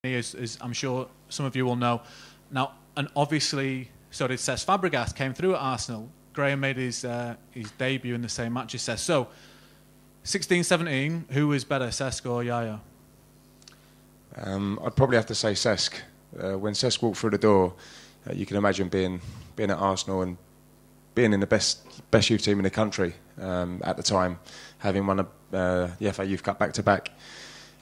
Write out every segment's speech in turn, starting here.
as I'm sure some of you will know. Now, and obviously, so did Cesc Fabregas, came through at Arsenal. Graham made his debut in the same match as Cesc. So, 16-17, who was better, Cesc or Yaya? I'd probably have to say Cesc. When Cesc walked through the door, you can imagine being at Arsenal and being in the best youth team in the country at the time, having won the FA Youth Cup back-to-back.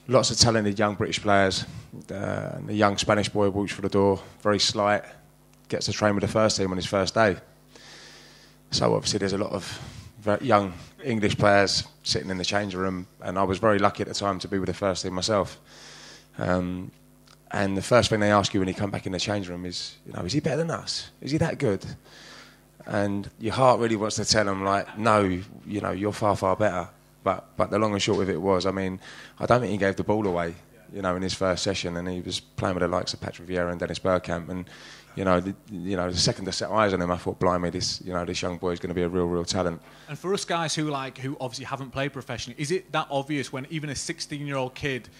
Lots of talented young British players. The young Spanish boy walks through the door, very slight, gets to train with the first team on his first day. So obviously there's a lot of very young English players sitting in the changing room, and I was very lucky at the time to be with the first team myself. And the first thing they ask you when you come back in the changing room is, is he better than us? Is he that good? And your heart really wants to tell them, like, no, you're far, far better. But the long and short of it was, I don't think he gave the ball away, in his first session, and he was playing with the likes of Patrick Vieira and Dennis Bergkamp, and the second I set eyes on him, I thought, blimey, this young boy is going to be a real talent. And for us guys who obviously haven't played professionally, is it that obvious when even a 16-year-old kid,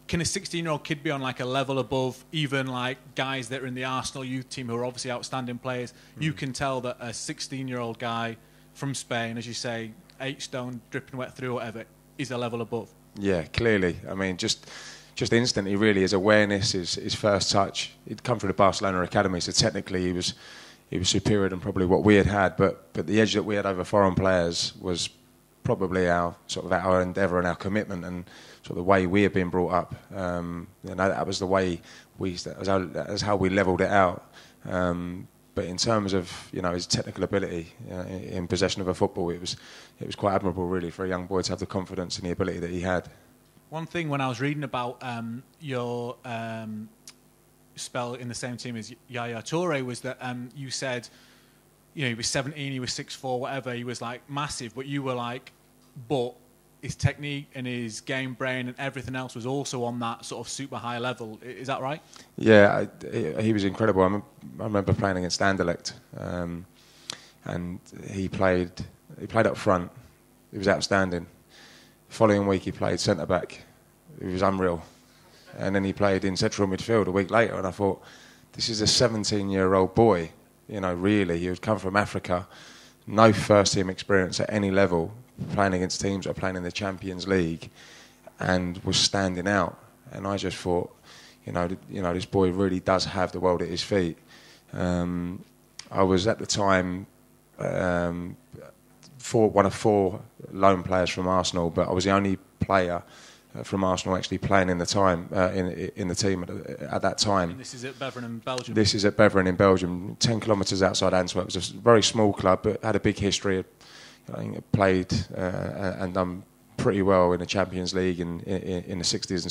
can a 16-year-old kid be on like a level above even like guys that are in the Arsenal youth team who are obviously outstanding players? You can tell that a 16-year-old guy from Spain, as you say, 8 stone, dripping wet through, whatever, is a level above. Yeah, clearly. Just instantly, really, his awareness, his first touch. He'd come through the Barcelona academy, so technically he was superior than probably what we had. But the edge that we had over foreign players was probably our endeavour and our commitment and sort of the way we had been brought up. That was the way that was how we levelled it out. But in terms of his technical ability in possession of a football, it was quite admirable, really, for a young boy to have the confidence and the ability that he had. One thing when I was reading about your spell in the same team as Yaya Toure was that you said, he was 17, he was 6'4", whatever, he was like massive, but you were like, but his technique and his game brain and everything else was also on that sort of super high level. Is that right? Yeah, he was incredible. I remember playing against Anderlecht, and he played up front. He was outstanding. The following week he played centre back. He was unreal. And then he played in central midfield a week later, and I thought, this is a 17-year-old boy. Really, he would come from Africa, no first team experience at any level, playing against teams that are playing in the Champions League, and was standing out. And I just thought, this boy really does have the world at his feet. I was at the time one of 4 loan players from Arsenal, but I was the only player from Arsenal actually playing in the team at that time. And this is at Beveren in Belgium? This is at Beveren in Belgium, 10 kilometres outside Antwerp. It was a very small club, but had a big history. I think played and done pretty well in the Champions League in the 60s and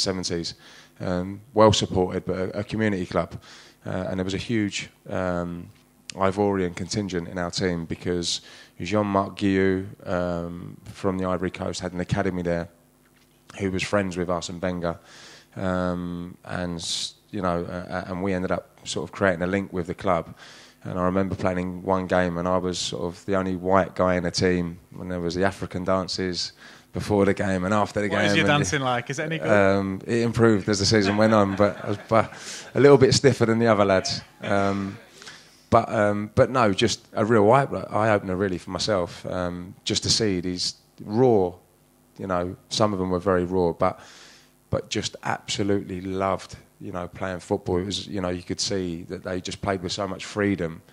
70s. Well supported, but a community club. And there was a huge Ivorian contingent in our team because Jean-Marc Guillou from the Ivory Coast had an academy there who was friends with Arsene Wenger. And we ended up sort of creating a link with the club. And I remember playing one game, and I was sort of the only white guy in the team when there was the African dances before the game and after the game. What is your dancing like? Is it any good? It improved as the season went on, but I was a little bit stiffer than the other lads. But no, just a real eye-opener really for myself, just to see these raw, some of them were very raw, but just absolutely loved playing football. It was, you could see that they just played with so much freedom.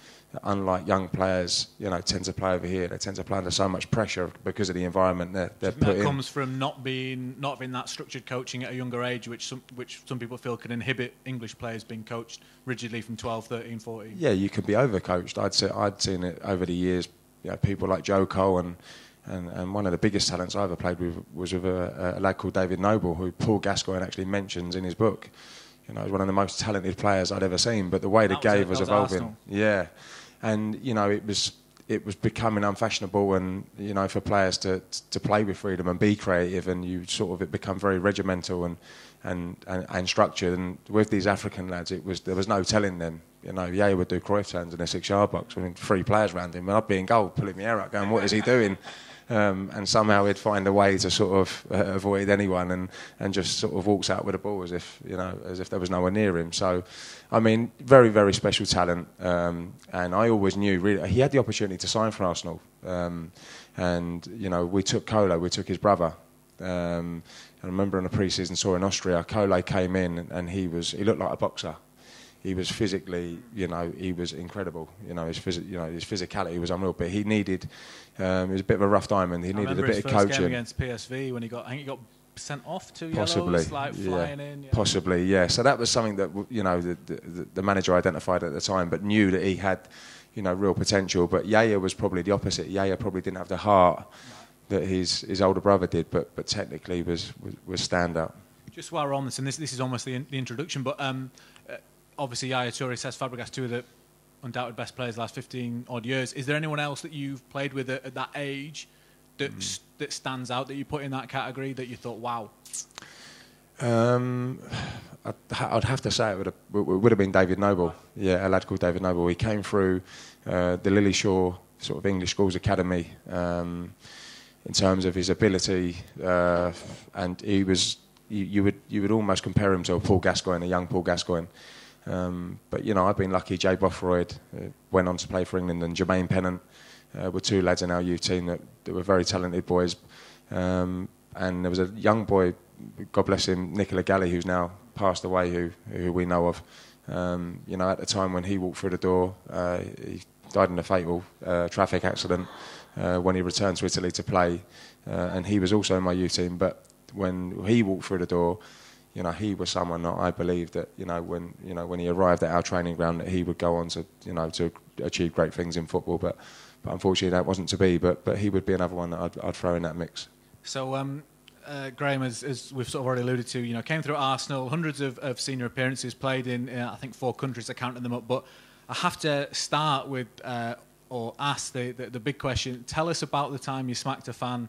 Unlike young players, tend to play over here. They tend to play under so much pressure because of the environment they're put in. That comes from not being that structured coaching at a younger age, which some people feel can inhibit English players being coached rigidly from 12, 13, 14. Yeah, you can be overcoached. I'd seen it over the years. People like Joe Cole and one of the biggest talents I ever played with was with a lad called David Noble, who Paul Gascoigne actually mentions in his book. He was one of the most talented players I'd ever seen, but the way the game was evolving, Arsenal. Yeah, and it was becoming unfashionable, and for players to play with freedom and be creative, and it become very regimental and structured. And with these African lads, there was no telling them. Ye would do Cruyff turns in a 6-yard box. 3 players around him, and I'd be in goal, pulling my hair out, going, "What is he doing?" and somehow he'd find a way to sort of avoid anyone and just sort of walks out with the ball as if there was no one near him. So, I mean, very, very special talent, and I always knew really he had the opportunity to sign for Arsenal, and we took Kolo, we took his brother. I remember in a pre-season tour in Austria, Kolo came in and he looked like a boxer. He was physically, he was incredible. His physicality was unreal. But he needed, he was a bit of a rough diamond. He needed a bit of coaching. Game against PSV when I think he got sent off 2 Possibly, yellows, like flying in. Yeah. Possibly, yeah. So that was something that the manager identified at the time, but knew that he had, real potential. But Yaya was probably the opposite. Yaya probably didn't have the heart that his older brother did, but technically was standout. Just while we're on this, and this is almost the introduction, but obviously Yaya Toure, Cesc Fabregas, two of the undoubted best players the last 15 odd years. Is there anyone else that you've played with at that age that stands out, that you put in that category, that you thought, wow? I'd have to say it would have been David Noble. Yeah, a lad called David Noble. He came through the Lily Shaw sort of English Schools Academy in terms of his ability, and he was. You would almost compare him to a Paul Gascoigne, a young Paul Gascoigne. But I've been lucky. Jay Bothroyd went on to play for England, and Jermaine Pennant were two lads in our youth team that were very talented boys. And there was a young boy, God bless him, Nicola Galley, who's now passed away, who we know of. At the time when he walked through the door, he died in a fatal traffic accident when he returned to Italy to play, and he was also in my youth team. But when he walked through the door, he was someone that I believed that when he arrived at our training ground, that he would go on to to achieve great things in football. But unfortunately that wasn't to be. But he would be another one that I'd throw in that mix. So Graham, as we've sort of already alluded to, came through Arsenal, hundreds of senior appearances, played in I think 4 countries. I counted them up. But I have to start with or ask the big question. Tell us about the time you smacked a fan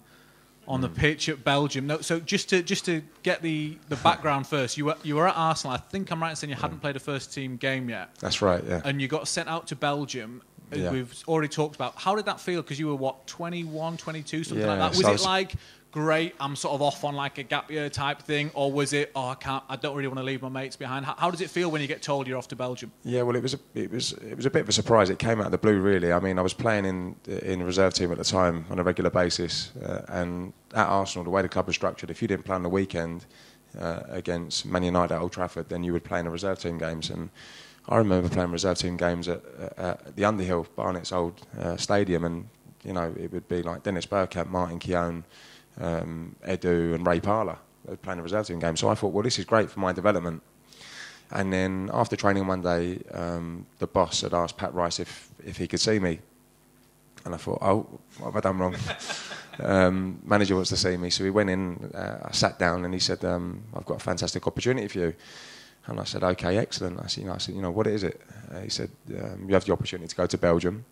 on the pitch at Belgium. No, so just to get the background first, you were at Arsenal. I think I'm right in saying you hadn't played a first team game yet. That's right, yeah. And you got sent out to Belgium. Yeah. We've already talked about. How did that feel? Because you were 21, 22, something like that. So Was it like, great, I'm sort of off on like a gap year type thing, or was it, I don't really want to leave my mates behind? How does it feel when you get told you're off to Belgium? Yeah, well, it was a bit of a surprise. It came out of the blue, really. I mean, I was playing in the reserve team at the time on a regular basis, and at Arsenal, the way the club was structured, if you didn't play on the weekend against Man United at Old Trafford, then you would play in the reserve team games. And I remember playing reserve team games at the Underhill, Barnett's old stadium, and it would be like Dennis Bergkamp, Martin Keown, Edu and Ray Parlour playing the reserve team game. So I thought, well, this is great for my development. And then after training one day, the boss had asked Pat Rice if he could see me. And I thought, oh, what have I done wrong? Manager wants to see me. So we went in, I sat down and he said, I've got a fantastic opportunity for you. And I said, okay, excellent. I said, what is it? He said, you have the opportunity to go to Belgium,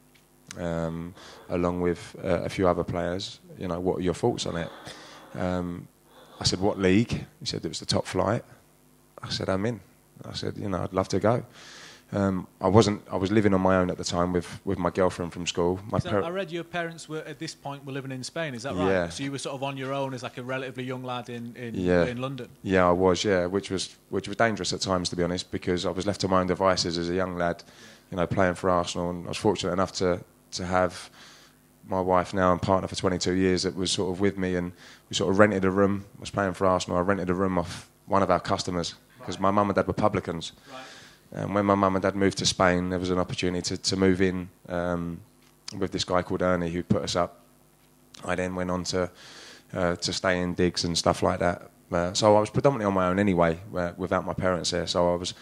along with a few other players. What are your thoughts on it? I said, what league? He said, it was the top flight. I said, I'm in. I said, I'd love to go. I was living on my own at the time with my girlfriend from school. I read your parents were at this point living in Spain. Is that right? Yeah. So you were sort of on your own as like a relatively young lad in London. Yeah, I was. Yeah, which was dangerous at times, to be honest, because I was left to my own devices as a young lad, playing for Arsenal, and I was fortunate enough to have my wife now and partner for 22 years that was sort of with me, and we sort of rented a room. I was playing for Arsenal. I rented a room off one of our customers because my mum and dad were publicans. Right. And when my mum and dad moved to Spain, there was an opportunity to move in with this guy called Ernie who put us up. I then went on to stay in digs and stuff like that. So I was predominantly on my own anyway, without my parents there. So I was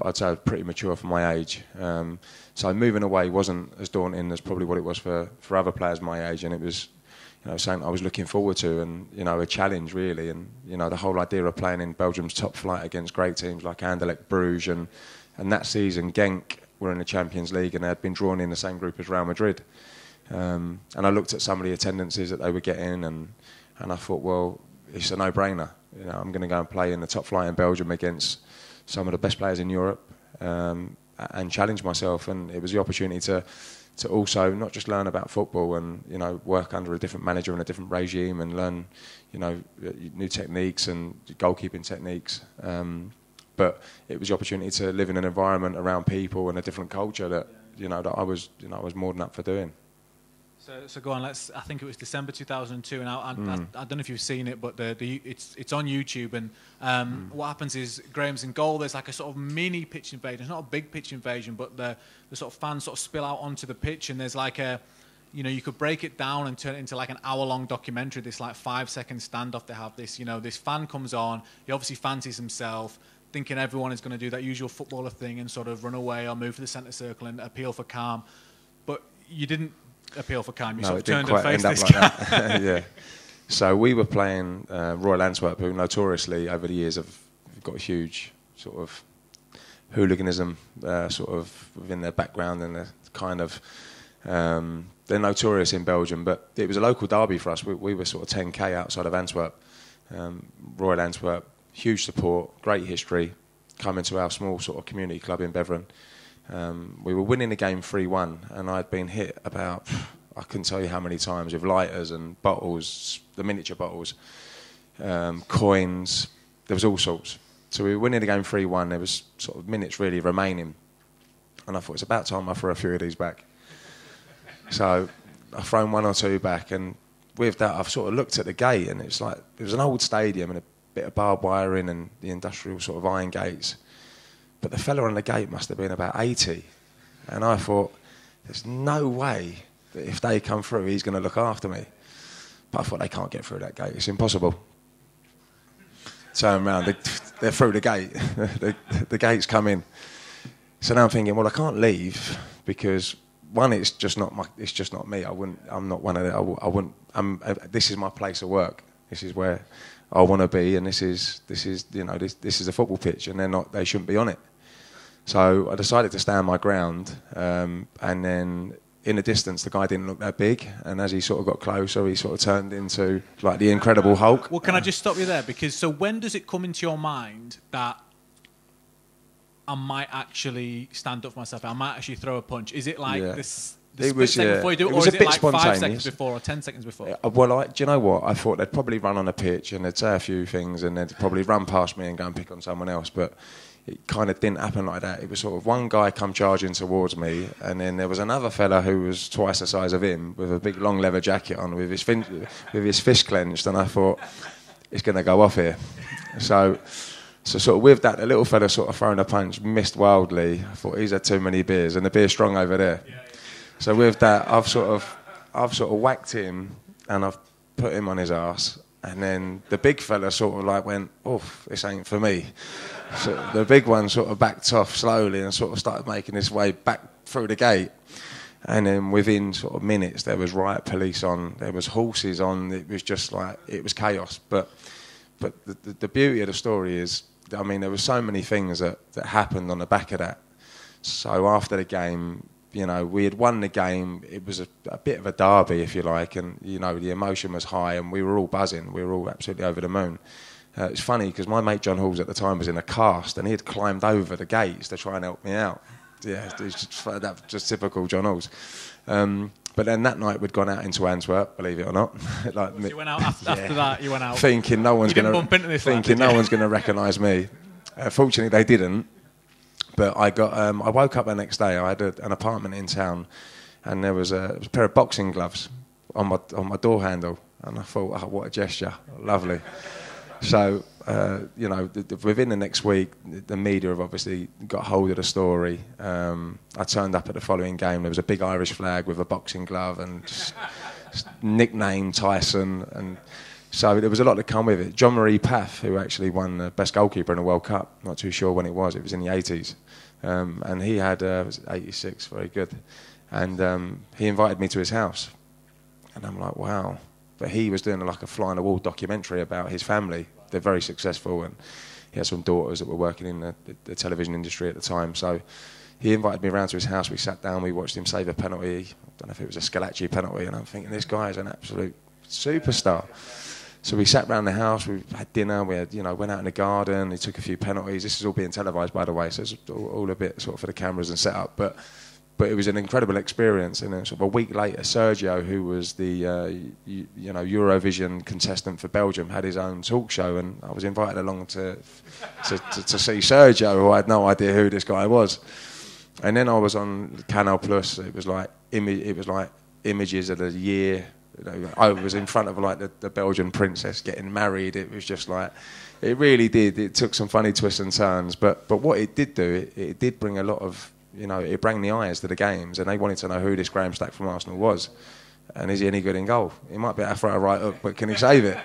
I'd say pretty mature for my age. So moving away wasn't as daunting as probably what it was for other players my age, and it was something I was looking forward to, and a challenge really, and the whole idea of playing in Belgium's top flight against great teams like Anderlecht, Bruges, and that season Genk were in the Champions League and they had been drawn in the same group as Real Madrid, and I looked at some of the attendances that they were getting, and I thought, well, it's a no-brainer. I'm going to go and play in the top flight in Belgium against some of the best players in Europe, and challenge myself. And it was the opportunity to also not just learn about football and, you know, work under a different manager and a different regime and learn, you know, new techniques and goalkeeping techniques. But it was the opportunity to live in an environment around people and a different culture that, you know, that I was more than up for doing. So go on. I think it was December 2002, and I don't know if you've seen it, but it's on YouTube. And what happens is Graham's in goal. There's like a sort of mini pitch invasion. It's not a big pitch invasion, but the sort of fans sort of spill out onto the pitch, and there's like a, you know, you could break it down and turn it into like an hour-long documentary. This like 5-second standoff they have. This, you know, this fan comes on. He obviously fancies himself, thinking everyone is going to do that usual footballer thing and sort of run away or move to the centre circle and appeal for calm. But you didn't appeal for calm. You sort of turned and faced this guy. Yeah. So we were playing Royal Antwerp, who notoriously over the years have got a huge sort of hooliganism sort of within their background, and they're notorious in Belgium. But it was a local derby for us. We were sort of 10k outside of Antwerp. Royal Antwerp, huge support, great history, coming to our small sort of community club in Beveren. We were winning the game 3-1, and I'd been hit about, I couldn't tell you how many times, with lighters and bottles, the miniature bottles, coins. There was all sorts. So we were winning the game 3-1. There was sort of minutes really remaining, and I thought it's about time I threw a few of these back. So I've thrown one or two back, and with that I've sort of looked at the gate, and it's like it was an old stadium and a bit of barbed wiring and the industrial sort of iron gates. But the fella on the gate must have been about 80. And I thought, there's no way that if they come through, he's going to look after me. But I thought, they can't get through that gate. It's impossible. Turn around, they're through the gate. the gates come in. So now I'm thinking, well, I can't leave because, one, it's just not me. I'm not one of the, this is my place of work. This is where I want to be, and this is a football pitch, and they shouldn't be on it. So I decided to stand my ground, and then in the distance the guy didn't look that big, and as he sort of got closer, he sort of turned into like the Incredible Hulk. Well, can I just stop you there? Because so when does it come into your mind that I might actually stand up for myself, I might actually throw a punch? Is it like this? The split second before you do it, or is it like 5 seconds before or 10 seconds before? Well, do you know what? I thought they'd probably run on a pitch and they'd say a few things and they'd probably run past me and go and pick on someone else. But it kind of didn't happen like that. It was sort of one guy come charging towards me, and then there was another fella who was twice the size of him with a big long leather jacket on with his fist clenched, and I thought, it's going to go off here. So sort of with that, the little fella sort of throwing a punch missed wildly. I thought, he's had too many beers, and the beer's strong over there. Yeah. So with that, I've sort of whacked him and I've put him on his arse, and then the big fella sort of like went, "Oh, this ain't for me." So the big one sort of backed off slowly and sort of started making his way back through the gate. And then within sort of minutes, there was riot police on, there was horses on. It was just like, it was chaos. But the beauty of the story is, I mean, there were so many things that happened on the back of that. So after the game, you know, we had won the game. It was a bit of a derby, if you like, and, you know, the emotion was high and we were all buzzing. We were all absolutely over the moon. It's funny because my mate John Halls at the time was in a cast and he had climbed over the gates to try and help me out. Yeah, it's just typical John Halls. But then that night we'd gone out into Antwerp, believe it or not. So you went out after that. You went out thinking no one's going to recognise me. Fortunately, they didn't. But I woke up the next day. I had an apartment in town, and there was a pair of boxing gloves on my door handle, and I thought, oh, what a gesture, lovely. So you know, within the next week, the media have obviously got hold of the story. I turned up at the following game. There was a big Irish flag with a boxing glove, and just nicknamed Tyson, and so there was a lot to come with it. Jean-Marie Path, who actually won the best goalkeeper in the World Cup, not too sure when it was in the 80s, and he had, it was 86, very good, and he invited me to his house, and I'm like, wow. But he was doing like a fly-on-the-wall documentary about his family. They're very successful, and he had some daughters that were working in the television industry at the time, so he invited me around to his house. We sat down, we watched him save a penalty. I don't know if it was a Scalacci penalty, and I'm thinking, this guy is an absolute superstar. So we sat around the house, we had dinner, we had, went out in the garden, he took a few penalties. This is all being televised, by the way, so it's all a bit sort of for the cameras and set up. But but it was an incredible experience. And then sort of a week later, Sergio, who was the Eurovision contestant for Belgium, had his own talk show, and I was invited along to see Sergio, who I had no idea who this guy was. And then I was on Canal Plus. It was like images of the year. I was in front of like the Belgian princess getting married. It was just like, it really did. It took some funny twists and turns, but what it did do, it did bring a lot of, it brought the eyes to the games, and they wanted to know who this Graham Stack from Arsenal was, and is he any good in goal? He might be able to throw a right hook, but can he save it?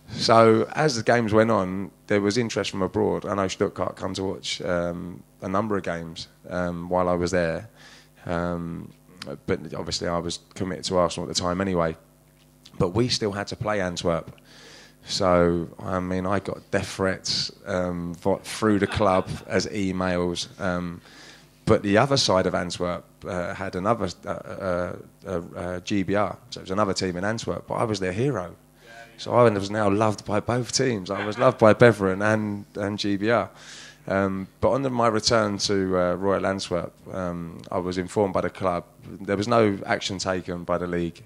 So as the games went on, there was interest from abroad. I know Stuttgart come to watch a number of games while I was there. But obviously I was committed to Arsenal at the time anyway. But we still had to play Antwerp. So, I mean, I got death threats through the club as emails. But the other side of Antwerp had another GBR. So it was another team in Antwerp, but I was their hero. So I was now loved by both teams. I was loved by Beveren and GBR. But on my return to Royal Antwerp, I was informed by the club there was no action taken by the league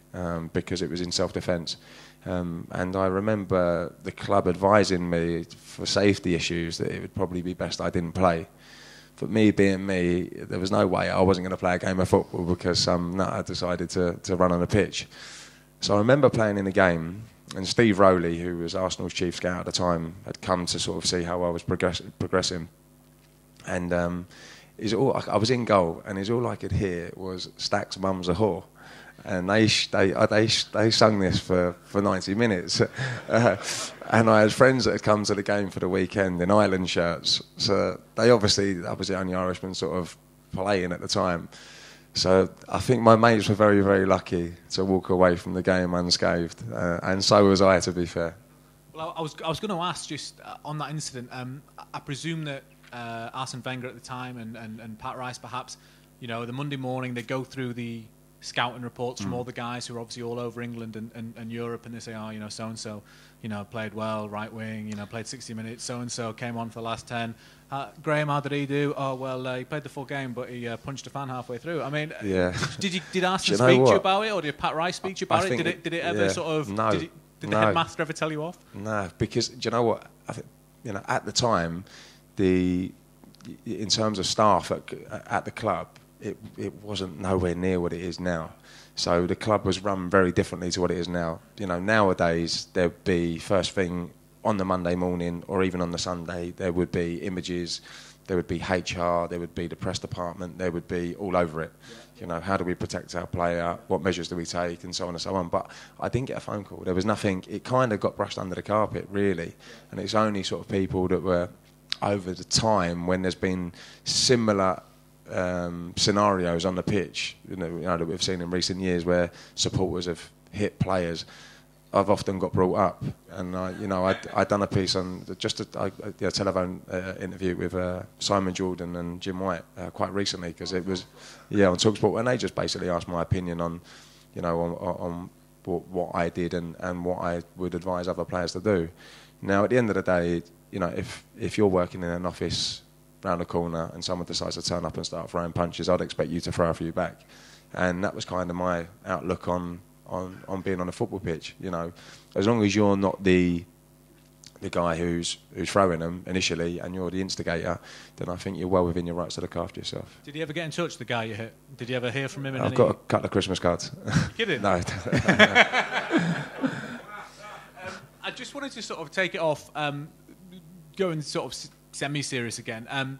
because it was in self-defence. And I remember the club advising me for safety issues that it would probably be best I didn't play. But me being me, there was no way I wasn't going to play a game of football because some nutter decided to run on the pitch. So I remember playing in a game, and Steve Rowley, who was Arsenal's chief scout at the time, had come to sort of see how I was progressing. And I was in goal, and all I could hear was Stack's mum's a whore. And they sung this for 90 minutes. And I had friends that had come to the game for the weekend in Ireland shirts. So I was the only Irishman sort of playing at the time. So I think my mates were very, very lucky to walk away from the game unscathed. And so was I, to be fair. Well, I was going to ask just on that incident, I presume that Arsene Wenger at the time and Pat Rice perhaps, the Monday morning they go through the scouting reports from all the guys who are obviously all over England and Europe, and they say, so-and-so, played well, right wing, played 60 minutes, so-and-so came on for the last 10. Graham, how did he do? Oh, well, he played the full game, but he punched a fan halfway through. I mean, yeah. Did Arsene speak to you about it, or did Pat Rice speak to you about it? Did it ever sort of... No. Did the headmaster ever tell you off? No, because, do you know what? I think, at the time, in terms of staff at the club, it wasn't nowhere near what it is now. So the club was run very differently to what it is now. Nowadays there'd be first thing on the Monday morning or even on the Sunday, there would be images, there would be HR, there would be the press department, there would be all over it. How do we protect our player? What measures do we take? And so on and so on. But I didn't get a phone call. There was nothing. It kind of got brushed under the carpet, really. And it's only sort of people that were over the time when there's been similar scenarios on the pitch, that we've seen in recent years where supporters have hit players. I've often got brought up, and I'd done a piece on just a telephone interview with Simon Jordan and Jim White quite recently because it was on TalkSport, and they just basically asked my opinion on on what I did and what I would advise other players to do. Now at the end of the day, if you're working in an office round the corner and someone decides to turn up and start throwing punches, I'd expect you to throw a few back. And that was kind of my outlook on being on a football pitch. As long as you're not the guy who's throwing them initially and you're the instigator, then I think you're well within your rights to look after yourself. Did he ever get in touch, the guy you hit? Did you ever hear from him? I've got a couple of Christmas cards. You kidding? No. I just wanted to sort of take it off, going sort of semi-serious again,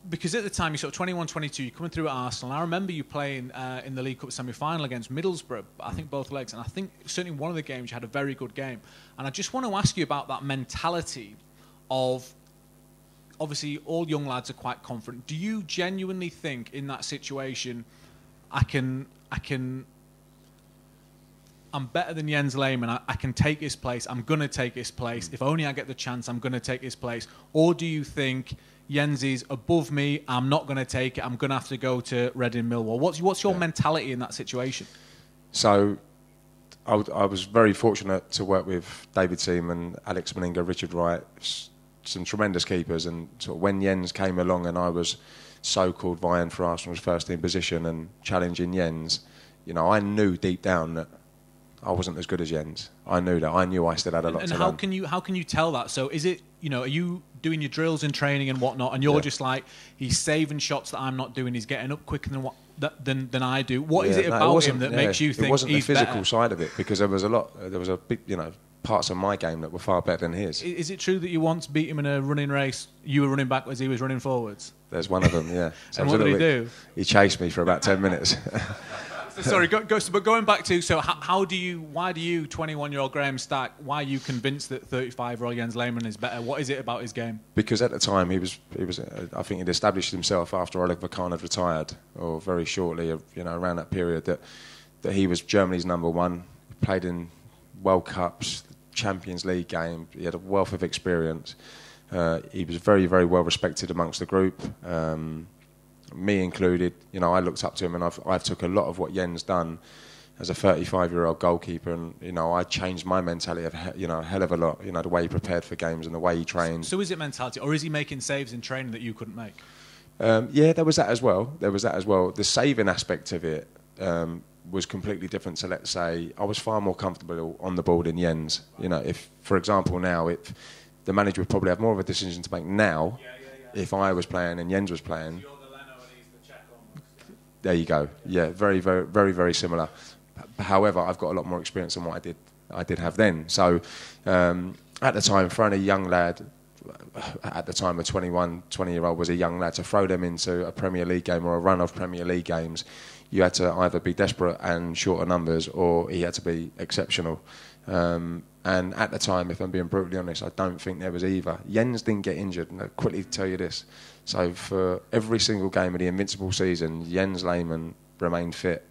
because at the time you're sort of 21, 22, you're coming through at Arsenal, and I remember you playing in the League Cup semi-final against Middlesbrough, I think both legs, and I think certainly one of the games you had a very good game. And I just want to ask you about that mentality of, obviously all young lads are quite confident. Do you genuinely think in that situation, I'm better than Jens Lehmann, I can take his place, I'm going to take his place, if only I get the chance, I'm going to take his place? Or do you think Jens is above me, I'm not going to take it, I'm going to have to go to Reading Millwall? What's your mentality in that situation? So I was very fortunate to work with David Seaman, Alex Meninga, Richard Wright, some tremendous keepers, and sort of when Jens came along and I was so-called vying for Arsenal's first team position and challenging Jens, you know, I knew deep down that I wasn't as good as Jens. I knew that. I knew I still had a lot to learn. And how can you tell that? So is it, you know, are you doing your drills and training and whatnot, and you're just like, he's saving shots that I'm not doing, he's getting up quicker than I do? What is it about him that makes you think it wasn't he's the physical better? side of it, because there was a big, you know, parts of my game that were far better than his. Is it true that you once beat him in a running race? You were running backwards, he was running forwards. There's one of them, yeah. And what did he do? He chased me for about 10 minutes. Sorry, but going back to, so why do you, 21-year-old Graham Stack, why are you convinced that 35-year-old Jens Lehmann is better? What is it about his game? Because at the time he was I think he'd established himself after Oliver Kahn had retired, or very shortly, you know, around that period, that he was Germany's number one. He played in World Cups, Champions League game. He had a wealth of experience. He was very, very well respected amongst the group. Me included, you know, I looked up to him, and I've took a lot of what Jens done as a 35-year-old goalkeeper, and, you know, I changed my mentality a hell of a lot, you know, the way he prepared for games and the way he trained. So is it mentality, or is he making saves in training that you couldn't make? Yeah, there was that as well. The saving aspect of it was completely different. So let's say I was far more comfortable on the ball than Jens. You know, if, for example, now the manager would probably have more of a decision to make now if I was playing and Jens was playing. There you go. Yeah, very, very, very, very similar. However, I've got a lot more experience than what I did have then. So at the time, throwing a young lad, at the time a 20-year-old was a young lad, to throw them into a Premier League game or a run of Premier League games, you had to either be desperate and short of numbers, or he had to be exceptional. And at the time, if I'm being brutally honest, I don't think there was either. Jens didn't get injured, and I'll quickly tell you this. So for every single game of the Invincible season, Jens Lehmann remained fit.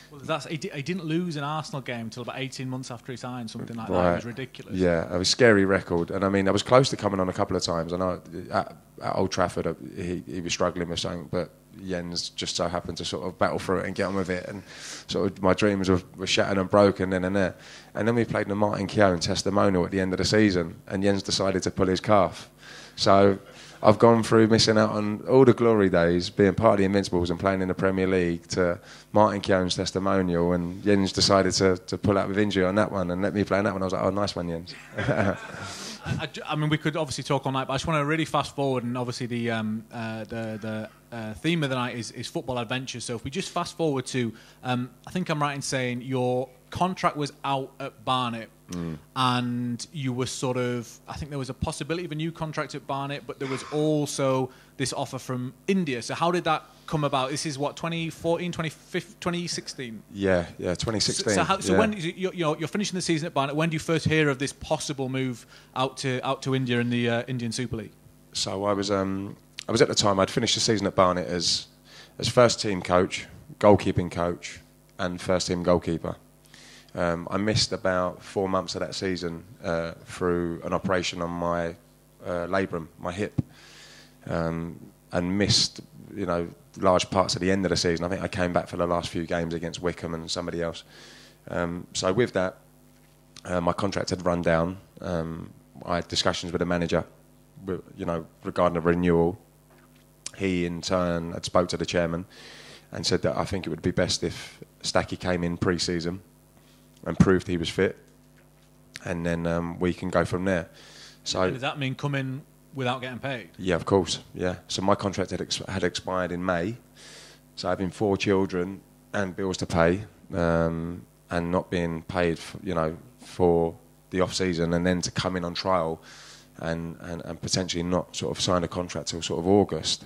Well, he didn't lose an Arsenal game until about 18 months after he signed, something like that. It was ridiculous. Yeah, it was a scary record. And I mean, I was close to coming on a couple of times. I know at Old Trafford he was struggling with something, but Jens just so happened to sort of battle through it and get on with it. And sort of my dreams were shattered and broken then and there. And then we played the Martin Keown testimonial at the end of the season, and Jens decided to pull his calf. So I've gone through missing out on all the glory days, being part of the Invincibles and playing in the Premier League, to Martin Keown's testimonial, and Jens decided to pull out with injury on that one and let me play on that one. I was like, oh, nice one, Jens. I mean, we could obviously talk all night, but I just want to really fast forward, and obviously the theme of the night is football adventures. So if we just fast forward to, I think I'm right in saying your contract was out at Barnet, and you were sort of, I think there was a possibility of a new contract at Barnet, but there was also this offer from India. So how did that come about? This is what, 2014, 2016? Yeah, 2016. So when you're finishing the season at Barnet, when do you first hear of this possible move out to India in the Indian Super League? So I was at the time, I'd finished the season at Barnet as first team coach, goalkeeping coach, and first team goalkeeper. I missed about 4 months of that season through an operation on my labrum, my hip, and missed, you know, large parts of the end of the season. I think I came back for the last few games against Wickham and somebody else. So with that, my contract had run down. I had discussions with the manager, you know, regarding a renewal. He in turn had spoke to the chairman and said that I think it would be best if Stacky came in pre-season and proved he was fit, and then we can go from there. So does that mean come in without getting paid? Yeah, of course. Yeah. So my contract had expired in May. So having 4 children and bills to pay, and not being paid, for the off season, and then to come in on trial, and potentially not sort of sign a contract till sort of August.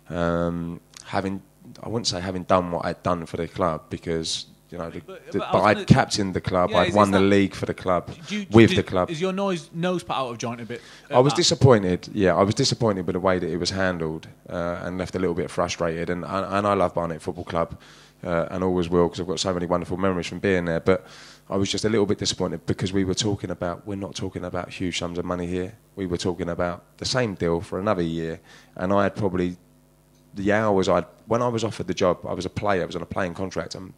I wouldn't say having done what I'd done for the club, because but I'd captained the club. Yeah, I'd won the league for the club the club. Is your nose put out of joint a bit? I was disappointed. Yeah, I was disappointed with the way that it was handled, and left a little bit frustrated. And I love Barnet Football Club, and always will, because I've got so many wonderful memories from being there. But I was just a little bit disappointed, because we're not talking about huge sums of money here. We were talking about the same deal for another year, and I had probably the hours when I was offered the job, I was a player. I was on a playing contract, and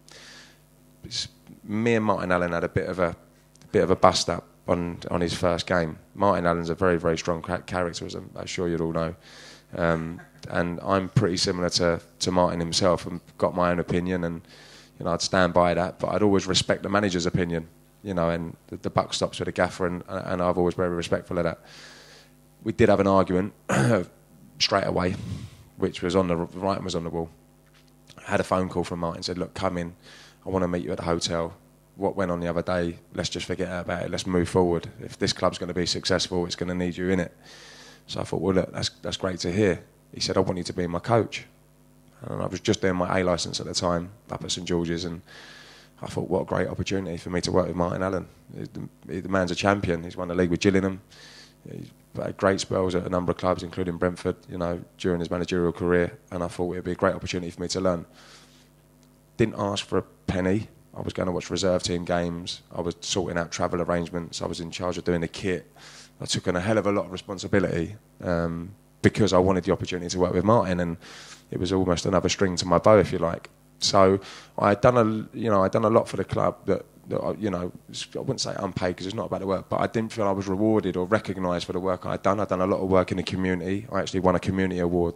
me and Martin Allen had a bit of a bust up on his first game. Martin Allen's a very, very strong character, as I'm sure you'd all know. And I'm pretty similar to Martin himself, and got my own opinion, and I'd stand by that, but I'd always respect the manager's opinion, and the buck stops with the gaffer, and I've always been very respectful of that. We did have an argument straight away, which was the writing was on the wall. I had a phone call from Martin, said, look, come in, I want to meet you at the hotel. What went on the other day, let's just forget about it, let's move forward. If this club's going to be successful, it's going to need you in it. So I thought, well, look, that's great to hear. He said, I want you to be my coach. And I was just doing my A licence at the time, up at St George's, and I thought, what a great opportunity for me to work with Martin Allen. The man's a champion. He's won the league with Gillingham. He's had great spells at a number of clubs, including Brentford, during his managerial career, and I thought it would be a great opportunity for me to learn. Didn't ask for a penny. I was going to watch reserve team games. I was sorting out travel arrangements. I was in charge of doing the kit. I took on a hell of a lot of responsibility because I wanted the opportunity to work with Martin, and it was almost another string to my bow, if you like. So I'd done a lot for the club that I wouldn't say unpaid because it's not about the work, but I didn't feel I was rewarded or recognised for the work I'd done. I'd done a lot of work in the community. I actually won a community award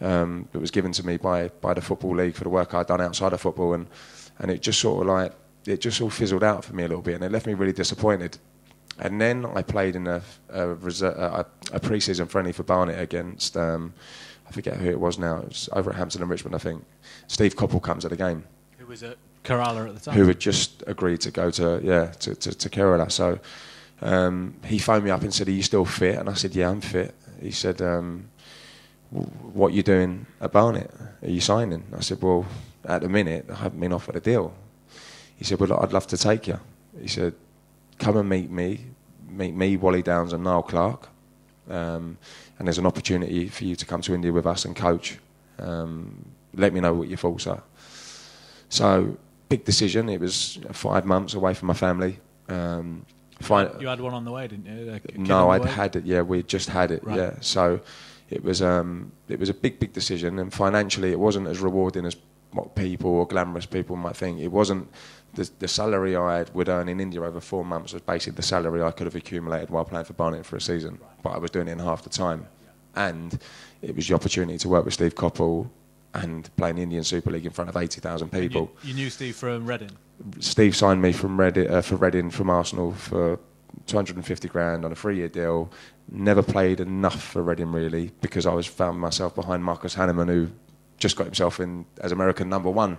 that was given to me by the Football League for the work I'd done outside of football, and it just sort of it just all fizzled out for me a little bit, and it left me really disappointed. And then I played in a pre-season friendly for Barnet against, I forget who it was now, it was over at Hampton and Richmond, I think. Steve Coppell comes at the game. Who was at Kerala at the time? Who had just agreed to go to Kerala. So he phoned me up and said, are you still fit? And I said, yeah, I'm fit. He said, what are you doing at Barnet? Are you signing? I said, well, at the minute, I haven't been offered a deal. He said, well, I'd love to take you. He said, come and meet me, Wally Downs and Niall Clark, and there's an opportunity for you to come to India with us and coach. Let me know what your thoughts are. So, big decision. It was 5 months away from my family. You had one on the way, didn't you? No, I'd had it. Yeah, we just had it. Right. Yeah, so it was a big decision, and financially, it wasn't as rewarding as what people or glamorous people might think. It wasn't. The salary I would earn in India over 4 months was basically the salary I could have accumulated while playing for Barnet for a season. But I was doing it in half the time. And it was the opportunity to work with Steve Coppell and play in the Indian Super League in front of 80,000 people. You knew Steve from Reading? Steve signed me from Reading from Arsenal for 250 grand on a 3-year deal. Never played enough for Reading, really, because I found myself behind Marcus Hanneman, who just got himself in as American #1.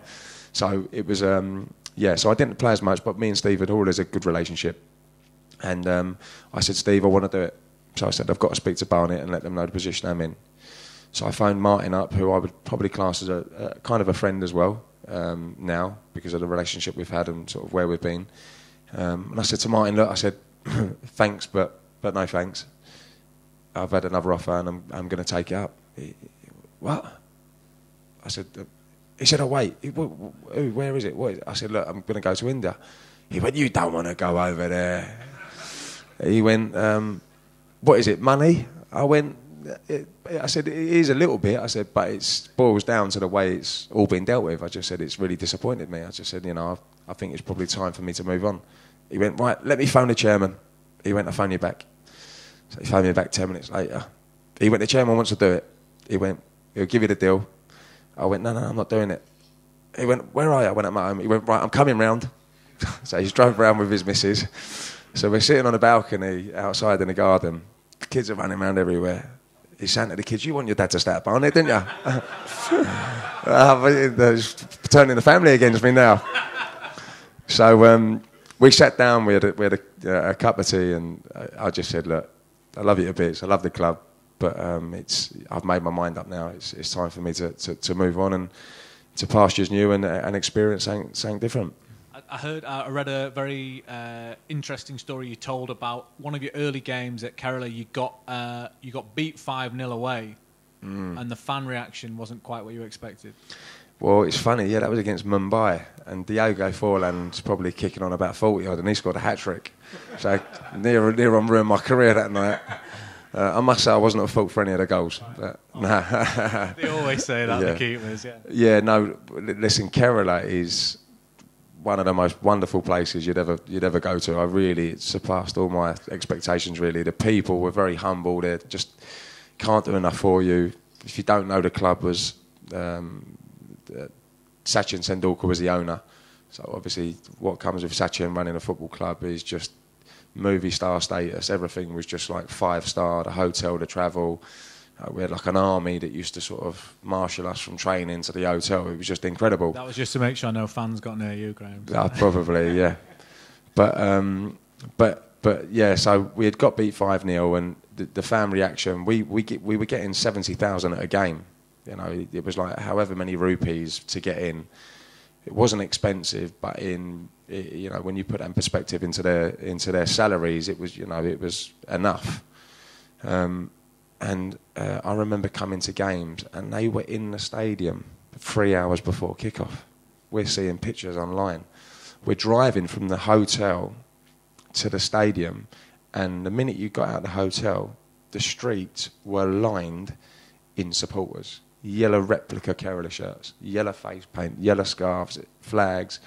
So it was... so I didn't play as much, but me and Steve had always a good relationship. And I said, Steve, I want to do it. So I said, I've got to speak to Barnet and let them know the position I'm in. So I phoned Martin up, who I would probably class as a kind of a friend as well now, because of the relationship we've had and sort of where we've been. And I said to Martin, look, I said, thanks, but no thanks. I've had another offer and I'm going to take it up. What? I said... He said, oh, wait, where is it? What is it? I said, look, I'm going to go to India. He went, you don't want to go over there. He went, what is it, money? I went, I said, it is a little bit. I said, but it boils down to the way it's all been dealt with. I just said, it's really disappointed me. I just said, I think it's probably time for me to move on. He went, right, let me phone the chairman. He went, I'll phone you back. So he phoned me back 10 minutes later. He went, the chairman wants to do it. He went, he'll give you the deal. I went, no, I'm not doing it. He went, where are you? I went, I'm at home. He went, right, I'm coming round. So he's drove round with his missus. So we're sitting on a balcony outside in the garden. The kids are running around everywhere. He's saying to the kids, you want your dad to stay at Barnet, didn't you? He's turning the family against me now. So we sat down, we had a cup of tea, and I just said, look, I love you to bits, I love the club. But I've made my mind up now. It's time for me to move on and to pastures new and experience something different. I read a very interesting story you told about one of your early games at Kerala. You got beat 5-0 away, and the fan reaction wasn't quite what you expected. Well, it's funny. Yeah, that was against Mumbai, and Diogo Forlan's probably kicking on about 40 odd, and he scored a hat trick. So near on ruined my career that night. I must say I wasn't at fault for any of the goals. They always say that, yeah. The keepers, yeah. Yeah, no, listen, Kerala is one of the most wonderful places you'd ever go to. It surpassed all my expectations, really. The people were very humble. They just can't do enough for you. If you don't know, the club was Sachin Tendulkar was the owner. So obviously what comes with Sachin running a football club is just movie star status. Everything was just like 5-star, the hotel, the travel. We had like an army that used to sort of marshal us from training to the hotel. It was just incredible. That was just to make sure no fans got near you, Graham. Probably, yeah. But yeah, so we had got beat 5-0, and the fan reaction, we were getting 70,000 at a game. You know, it was like however many rupees to get in. It wasn't expensive, but when you put that in perspective into their salaries, it was enough. And I remember coming to games, and they were in the stadium 3 hours before kickoff. We're seeing pictures online. We're driving from the hotel to the stadium, and the minute you got out of the hotel, the streets were lined in supporters. Yellow replica Kerala shirts, yellow face paint, yellow scarves, flags,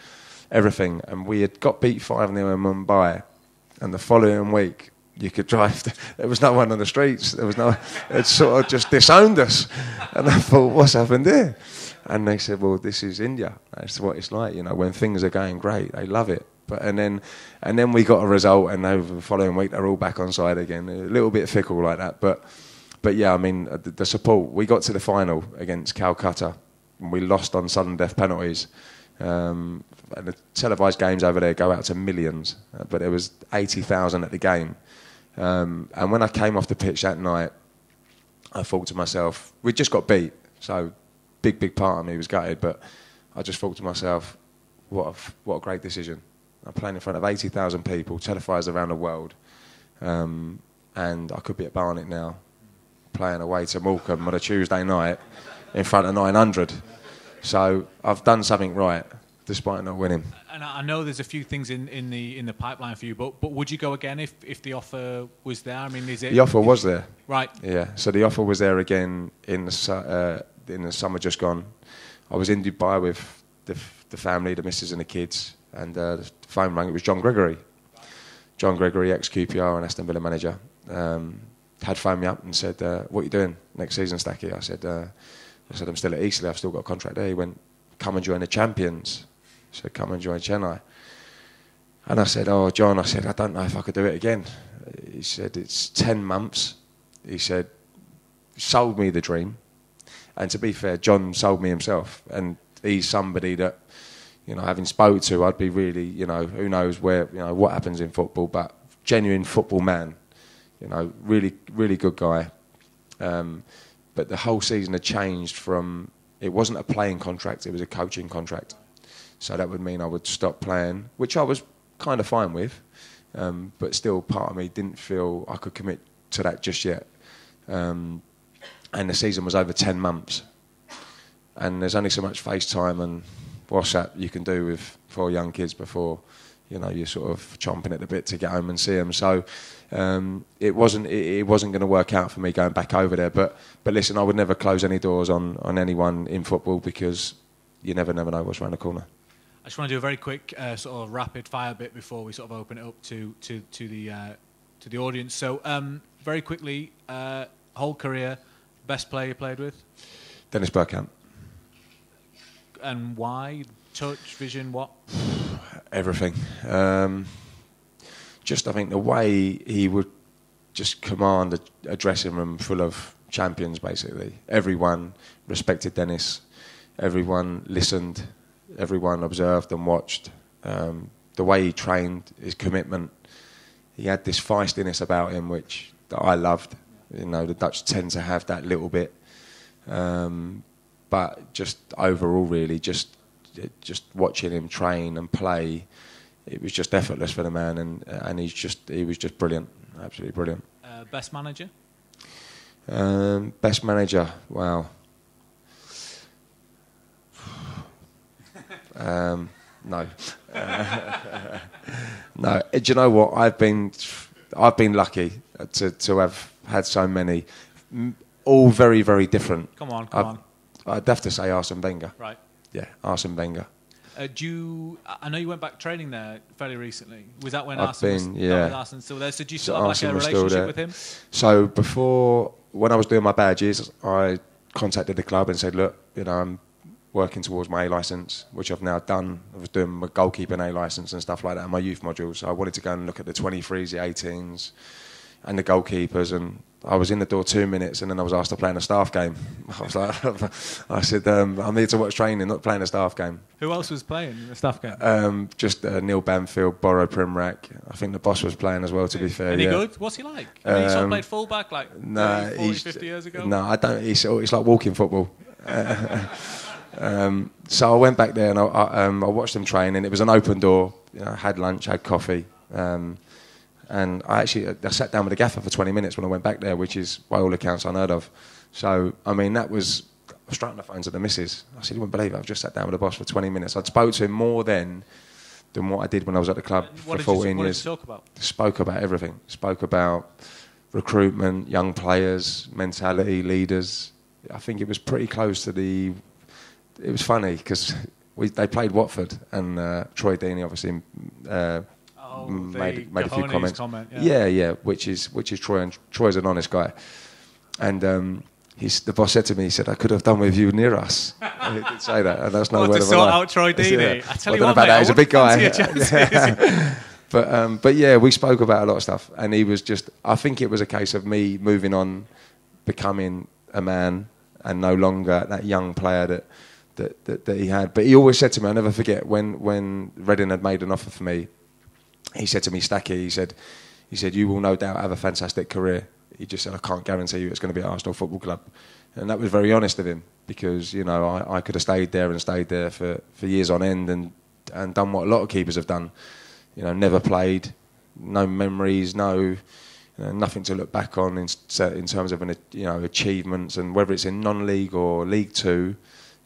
everything. And we had got beat 5-0 in Mumbai, and the following week, you could drive. There was no one on the streets. It sort of just disowned us. And I thought, what's happened here? And they said, well, this is India. That's what it's like. You know, when things are going great, they love it. And then we got a result, and over the following week, they're all back on side again. A little bit fickle like that. But yeah, I mean, the support. We got to the final against Calcutta, and we lost on sudden death penalties. And the televised games over there go out to millions. But there was 80,000 at the game. And when I came off the pitch that night, I thought to myself, we'd just got beat, so big part of me was gutted, but I just thought to myself, what a great decision. I'm playing in front of 80,000 people, televised around the world, and I could be at Barnet now, playing away to Morecambe on a Tuesday night in front of 900. So I've done something right, despite not winning. And I know there's a few things in the pipeline for you, but would you go again if the offer was there? I mean, is it... The offer was there. Right. Yeah, so the offer was there again in the summer just gone. I was in Dubai with the family, the missus and the kids, and the phone rang. It was John Gregory. John Gregory, ex-QPR and Aston Villa manager, had phoned me up and said, what are you doing next season, Stacky? I said, I'm still at Eastleigh, I've still got a contract there. He went, come and join the champions. I said, come and join Chennai. And I said, oh, John, I don't know if I could do it again. He said, it's 10 months. He said, sold me the dream. And to be fair, John sold me himself. And he's somebody that, having spoke to, I'd be really, who knows where, what happens in football, but genuine football man, really, really good guy. But the whole season had changed from, it wasn't a playing contract, it was a coaching contract. So that would mean I would stop playing, which I was kind of fine with, but still part of me didn't feel I could commit to that just yet. And the season was over 10 months. And there's only so much FaceTime and WhatsApp you can do with 4 young kids before, you're sort of chomping at the bit to get home and see them. So it wasn't going to work out for me going back over there. But listen, I would never close any doors on anyone in football, because you never know what's around the corner. I just want to do a very quick sort of rapid fire bit before we sort of open it up to the audience. So very quickly, whole career, best player you played with? Dennis Bergkamp. And why? Touch, vision, what? Everything. Just I think the way he would just command a dressing room full of champions, basically. Everyone respected Dennis. Everyone listened. Everyone observed and watched. The way he trained, his commitment. He had this feistiness about him, which that I loved. The Dutch tend to have that little bit. But just overall, really, just watching him train and play, it was just effortless for the man, and he was just brilliant, absolutely brilliant. Best manager? Best manager, wow. No. No. Do you know what? I've been lucky to have had so many, all very, very different. Come on. I'd have to say Arsene Wenger. Right. Yeah, Arsene Wenger. I know you went back training there fairly recently. Was that when Arsene was still there? So do you still have like a relationship with him? So before, when I was doing my badges, I contacted the club and said, look, I'm working towards my A licence, which I've now done. I was doing my goalkeeping A licence and stuff like that, and my youth modules. So I wanted to go and look at the 23s, the 18s, and the goalkeepers. And I was in the door 2 minutes, and then I was asked to play in a staff game. I was like, I said, I'm here to watch training, not playing a staff game. Who else was playing in the staff game? Just Neil Banfield, Borrow Primrack. I think the boss was playing as well, to be fair. Any good? What's he like? I mean, he sort of played fullback like 30, 40, 50 years ago? No, I don't. It's like walking football. So I went back there and I watched them train, and it was an open door. I had lunch, had coffee, and I sat down with the gaffer for 20 minutes when I went back there, which is by all accounts unheard of. So I mean, I was straight on the phone to the missus. I said, "You wouldn't believe it. I've just sat down with the boss for 20 minutes." I'd spoke to him more then than what I did when I was at the club for 14 years. What did you talk about? Spoke about everything. Spoke about recruitment, young players, mentality, leaders. I think it was pretty close to the. It was funny because they played Watford, and Troy Deeney obviously made a few comments. Yeah, which is Troy, and Troy's an honest guy. And the boss said to me, he said, "I could have done with you near us." And he did say that, and that's no word of a lie. To sort out Troy Deeney. Yeah. I tell you what, mate, he's a big guy. But but yeah, we spoke about a lot of stuff, and he was just. I think it was a case of me moving on, becoming a man, and no longer that young player that he had. But he always said to me, I'll never forget, when Reading had made an offer for me, he said to me, Stacky, he said, "You will no doubt have a fantastic career." He just said, "I can't guarantee you it's going to be at Arsenal Football Club." And that was very honest of him, because, I could have stayed there for years on end and done what a lot of keepers have done. Never played, no memories, nothing to look back on in terms of achievements, and whether it's in non-league or League Two.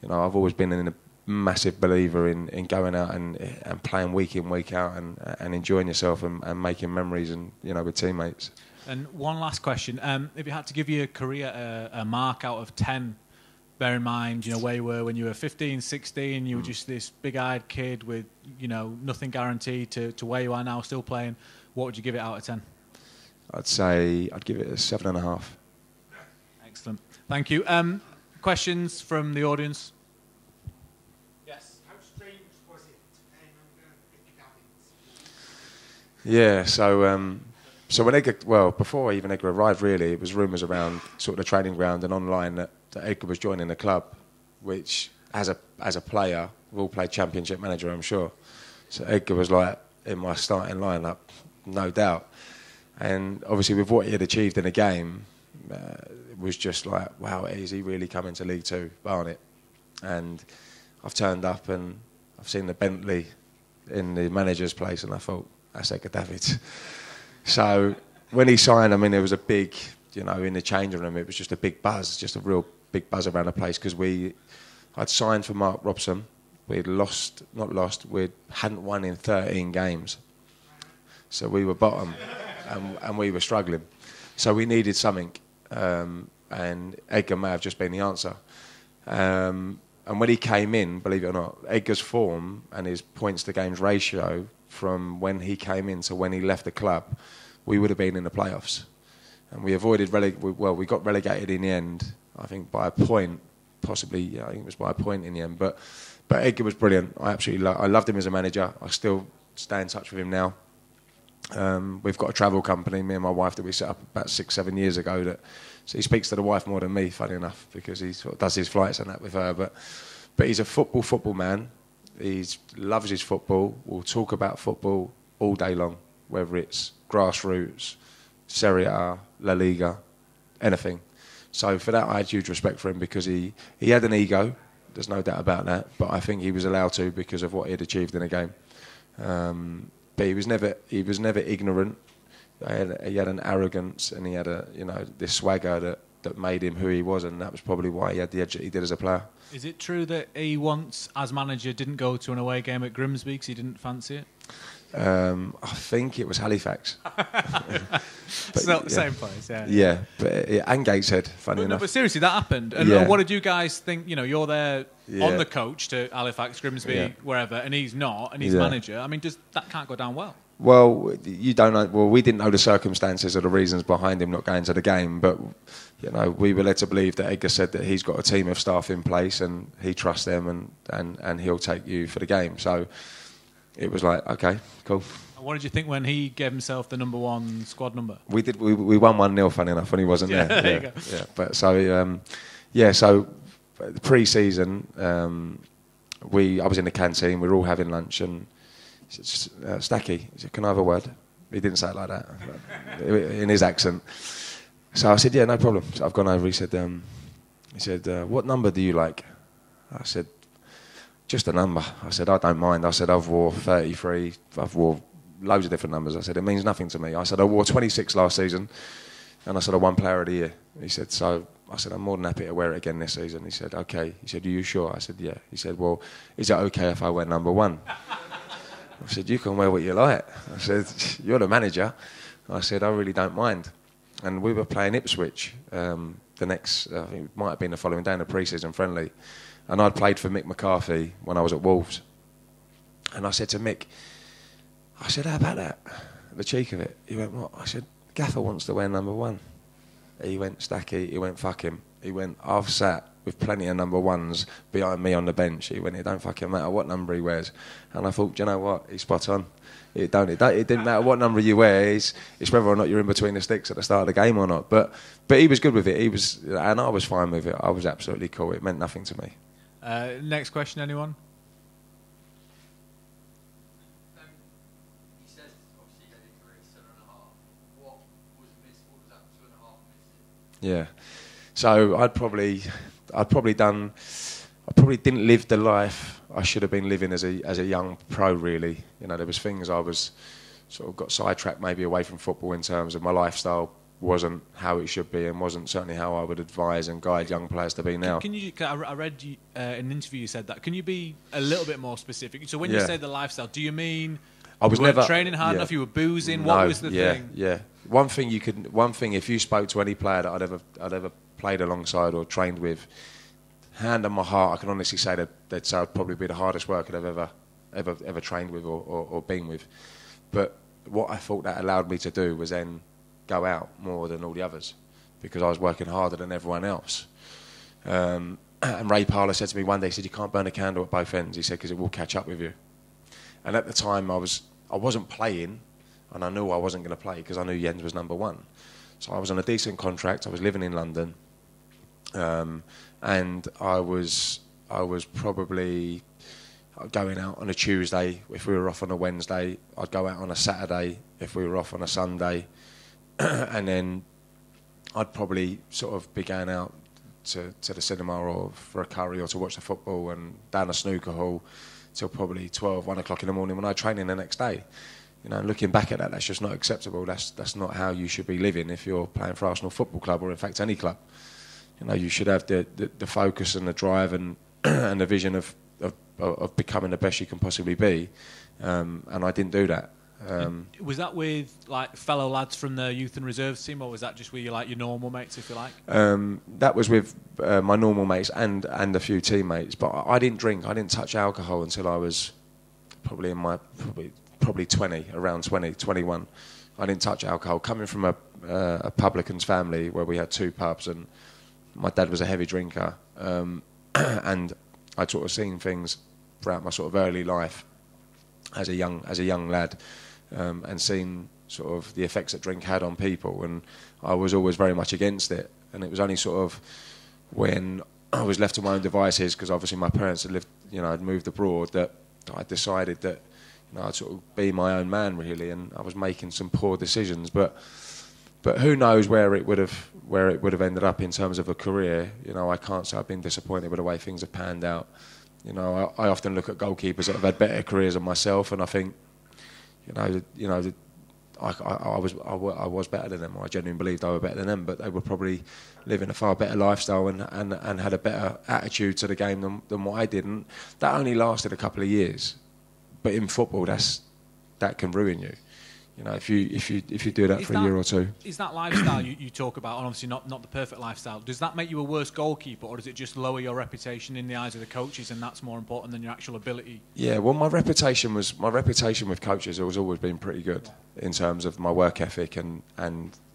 I've always been a massive believer in going out and playing week in, week out, and enjoying yourself and making memories and with teammates. And one last question: if you had to give your career a mark out of 10, bear in mind where you were when you were 15, 16, you were just this big-eyed kid with nothing guaranteed to where you are now, still playing. What would you give it out of 10? I'd say I'd give it a 7.5. Excellent, thank you. Questions from the audience? Yes. How strange was it playing under Edgar? Yeah, so when Edgar, before even Edgar arrived, really, it was rumours around sort of the training ground and online that Edgar was joining the club, which as a player, we've all played Championship Manager, I'm sure. So Edgar was like in my starting lineup, no doubt. And obviously with what he had achieved in the game, it was just like, wow, is he really coming to League Two, Barnet? And I've turned up and I've seen the Bentley in the manager's place, and I thought, that's Edgar Davids. So when he signed, I mean, there was a big, in the changing room, it was just a big buzz, just a real big buzz around the place, because I'd signed for Mark Robson. We hadn't won in 13 games. So we were bottom, and we were struggling. So we needed something. And Edgar may have just been the answer. And when he came in, believe it or not, Edgar's form and his points to games ratio from when he came in to when he left the club, we would have been in the playoffs. And we avoided we got relegated in the end, I think by a point, possibly. I think it was by a point in the end. But Edgar was brilliant. I loved him as a manager. I still stay in touch with him now. We've got a travel company, me and my wife, that we set up about 6-7 years ago. So he speaks to the wife more than me, funny enough, because he sort of does his flights and that with her. But he's a football man. He loves his football. We'll talk about football all day long, whether it's grassroots, Serie A, La Liga, anything. So for that, I had huge respect for him, because he had an ego. There's no doubt about that. But I think he was allowed to because of what he had achieved in the game. But he was never ignorant. He had an arrogance, and he had this swagger that made him who he was, and that was probably why he had the edge that he did as a player. Is it true that he once, as manager, didn't go to an away game at Grimsby because he didn't fancy it? I think it was Halifax. Same place, yeah. Yeah, and Gateshead, funny enough. No, but seriously, that happened. And what did you guys think? You know, you're there on the coach to Halifax, Grimsby, wherever, and he's not, and he's manager. I mean, that can't go down well. Well, you don't know. Well, we didn't know the circumstances or the reasons behind him not going to the game, but you know, we were led to believe that Edgar said that he's got a team of staff in place and he trusts them and he'll take you for the game. So it was like, okay, cool. And what did you think when he gave himself the number 1 squad number? We did. We won 1-0, funny enough, when he wasn't there. There you go. Yeah. But so so pre-season, I was in the canteen. We were all having lunch and. Stacky, he said, can I have a word? He didn't say it like that, in his accent. So I said, yeah, no problem. So I've gone over, he said, what number do you like? I said, just a number. I said, I don't mind. I said, I've wore 33, I've wore loads of different numbers. I said, it means nothing to me. I said, I wore 26 last season, and I said, I won Player of the Year. He said, so I said, I'm more than happy to wear it again this season. He said, okay. He said, are you sure? I said, yeah. He said, well, is it okay if I wear number 1? I said, you can wear what you like. I said, you're the manager. I said, I really don't mind. And we were playing Ipswich the next, I think it might have been the following day in a pre-season friendly. And I'd played for Mick McCarthy when I was at Wolves. And I said to Mick, I said, how about that? The cheek of it. He went, what? I said, Gaffer wants to wear number 1. He went, Stacky. He went, fuck him. He went, I've sat with plenty of number 1s behind me on the bench. He went, it don't fucking matter what number he wears. And I thought, do you know what? He's spot on. It didn't matter what number you wear. It's whether or not you're in between the sticks at the start of the game or not. But he was good with it. And I was fine with it. I was absolutely cool. It meant nothing to me. Next question, anyone? He says obviously had a career 7.5. What was missed? What was that 2.5 missing? Yeah. So I probably didn't live the life I should have been living as a young pro, really. You know, there was things I was sort of got sidetracked maybe away from football in terms of my lifestyle wasn't how it should be and wasn't certainly how I would advise and guide young players to be now. I read in an interview you said that. Can you be a little bit more specific? So when you say the lifestyle, do you mean I was you weren't never training hard enough, you were boozing? No, what was the thing? Yeah. One thing if you spoke to any player that I'd ever played alongside or trained with, hand on my heart, I can honestly say that say I'd probably be the hardest worker I've ever trained with or been with. But what I thought that allowed me to do was then go out more than all the others because I was working harder than everyone else. And Ray Parlour said to me one day, he said, you can't burn a candle at both ends. He said, because it will catch up with you. And at the time I wasn't playing, and I knew I wasn't going to play because I knew Jens was number 1. So I was on a decent contract. I was living in London, and I was probably going out on a Tuesday if we were off on a Wednesday. I'd go out on a Saturday if we were off on a Sunday, and then I'd probably sort of be going out to the cinema or for a curry or to watch the football and down a snooker hall till probably 12, 1 o'clock in the morning when I train in the next day. You know, looking back at that, that's just not acceptable. That's not how you should be living if you're playing for Arsenal Football Club or in fact any club. You know, you should have the focus and the drive and and the vision of becoming the best you can possibly be. And I didn't do that. Was that with like fellow lads from the youth and reserves team, or was that just with your normal mates, if you like? That was with my normal mates and a few teammates. But I didn't drink. I didn't touch alcohol until I was probably in my probably 20, around 20, 21. I didn't touch alcohol. Coming from a publican's family where we had 2 pubs, and my dad was a heavy drinker, and I'd sort of seen things throughout my sort of early life as a young lad, and seen sort of the effects that drink had on people, and I was always very much against it. And it was only sort of when I was left to my own devices, because obviously my parents had lived, had moved abroad, that I decided that I'd sort of be my own man really, and I was making some poor decisions. But who knows where it would have ended up in terms of a career. I can't say I've been disappointed with the way things have panned out. I often look at goalkeepers that have had better careers than myself, and I think, I was better than them. I genuinely believed I was better than them, but they were probably living a far better lifestyle and had a better attitude to the game than what I did. And that only lasted a couple of years. But in football, that's that can ruin you. You know, if you do that for a year or two. Is that lifestyle you talk about, and obviously not the perfect lifestyle, does that make you a worse goalkeeper, or does it just lower your reputation in the eyes of the coaches, and that's more important than your actual ability? Yeah, well, my reputation with coaches has always been pretty good in terms of my work ethic and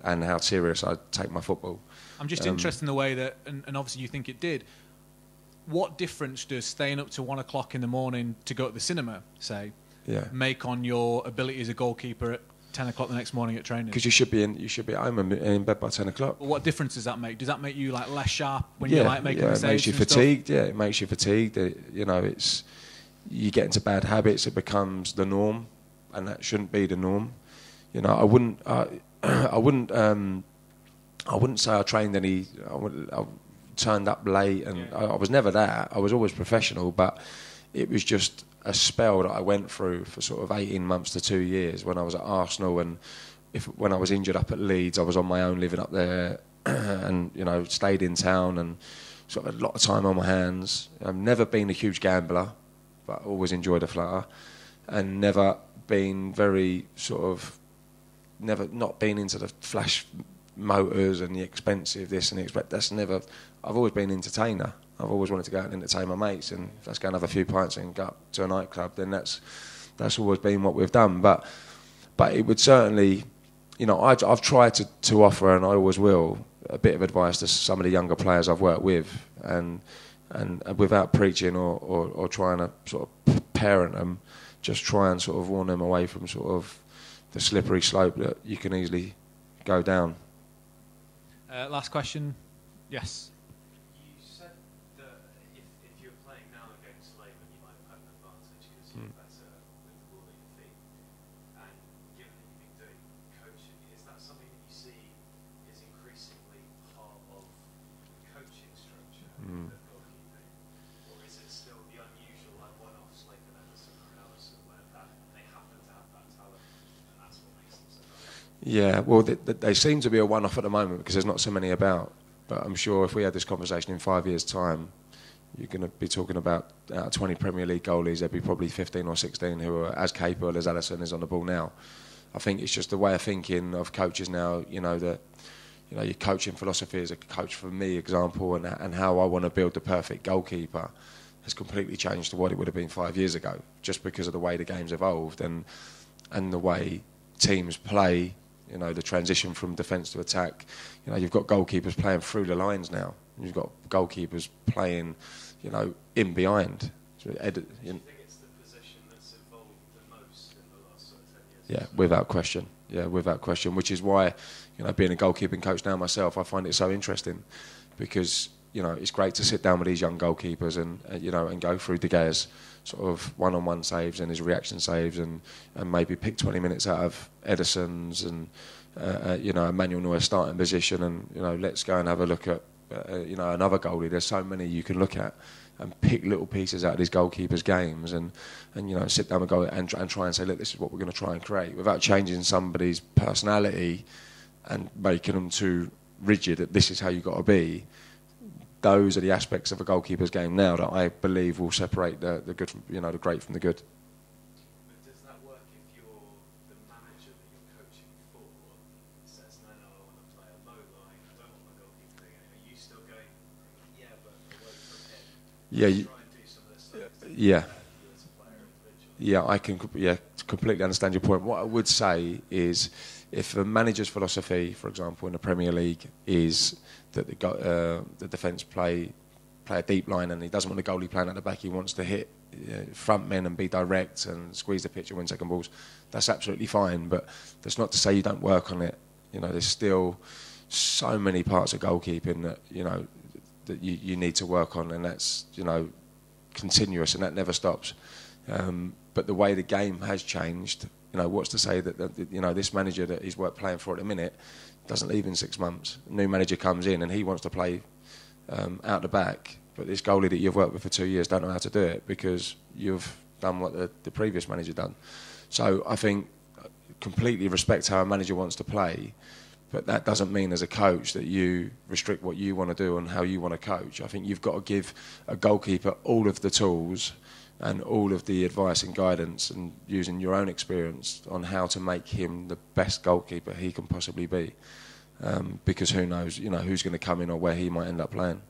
how serious I take my football. I'm just interested in the way that, and obviously you think it did. What difference does staying up to 1 o'clock in the morning to go to the cinema, say, make on your ability as a goalkeeper at 10 o'clock the next morning at training? Because you should be at home and in bed by 10 o'clock. Well, what difference does that make? Does that make you like less sharp when you're like making mistakes? It makes you fatigued. Yeah, it makes you fatigued. You know, you get into bad habits. It becomes the norm, and that shouldn't be the norm. You know, I wouldn't say I trained any. I turned up late, and I was never that. I was always professional, but it was just a spell that I went through for sort of 18 months to 2 years when I was at Arsenal, and when I was injured up at Leeds, I was on my own living up there, and you know, stayed in town and sort of a lot of time on my hands. I've never been a huge gambler, but always enjoyed a flutter, and never been very not been into the flash motors and the expensive this and the that's never. I've always been an entertainer. I've always wanted to go out and entertain my mates, and if let's go and have a few pints and go up to a nightclub, then that's always been what we've done. But it would certainly, you know, I've tried to offer, and I always will, a bit of advice to some of the younger players I've worked with, and without preaching or trying to sort of parent them, just try and sort of warn them away from sort of the slippery slope that you can easily go down. Last question. Yes. Yeah, well, they seem to be a one-off at the moment because there's not so many about. But I'm sure if we had this conversation in 5 years' time, you're going to be talking about out of 20 Premier League goalies, there'd be probably 15 or 16 who are as capable as Alisson is on the ball now. I think it's just the way of thinking of coaches now. You know that, you know, your coaching philosophy as a coach, for me, example, and how I want to build the perfect goalkeeper has completely changed to what it would have been 5 years ago, just because of the way the game's evolved and the way teams play. You know, the transition from defence to attack. You know, you've got goalkeepers playing through the lines now. You've got goalkeepers playing, you know, in behind. Do you think it's the position that's evolved the most in the last sort of 10 years? Yeah, without question. Yeah, without question. Which is why, you know, being a goalkeeping coach now myself, I find it so interesting, because, you know, it's great to sit down with these young goalkeepers and you know, and go through De Gea's sort of one-on-one saves and his reaction saves, and maybe pick 20 minutes out of Ederson's and you know, Emmanuel Neuer's starting position, and you know, let's go and have a look at you know, another goalie. There's so many you can look at and pick little pieces out of these goalkeepers' games, and you know, sit down and go and try and say, look, this is what we're going to try and create, without changing somebody's personality and making them too rigid that this is how you've got to be. Those are the aspects of a goalkeeper's game now that I believe will separate the good from, you know, the great from the good. But does that work if you're the manager that you're coaching for says, no, I want to play a low line, I don't want my goalkeeper doing it? Are you still going, yeah, but away from him? Yeah, Try and do some of this stuff. Yeah. As a player individually. Yeah, I can completely understand your point. What I would say is, if a manager's philosophy, for example, in the Premier League, is that the defence play a deep line and he doesn't want the goalie playing at the back, he wants to hit front men and be direct and squeeze the pitch and win second balls, that's absolutely fine. But that's not to say you don't work on it. You know, there's still so many parts of goalkeeping that, you know, that you need to work on, and that's, you know, continuous, and that never stops. But the way the game has changed, you know, what's to say that you know, this manager that he's playing for at the minute doesn't leave in 6 months. A new manager comes in and he wants to play out the back, but this goalie that you've worked with for 2 years don't know how to do it because you've done what the previous manager done. So I think completely respect how a manager wants to play, but that doesn't mean as a coach that you restrict what you want to do and how you want to coach. I think you've got to give a goalkeeper all of the tools and all of the advice and guidance and using your own experience on how to make him the best goalkeeper he can possibly be. Because who knows, who's going to come in or where he might end up playing.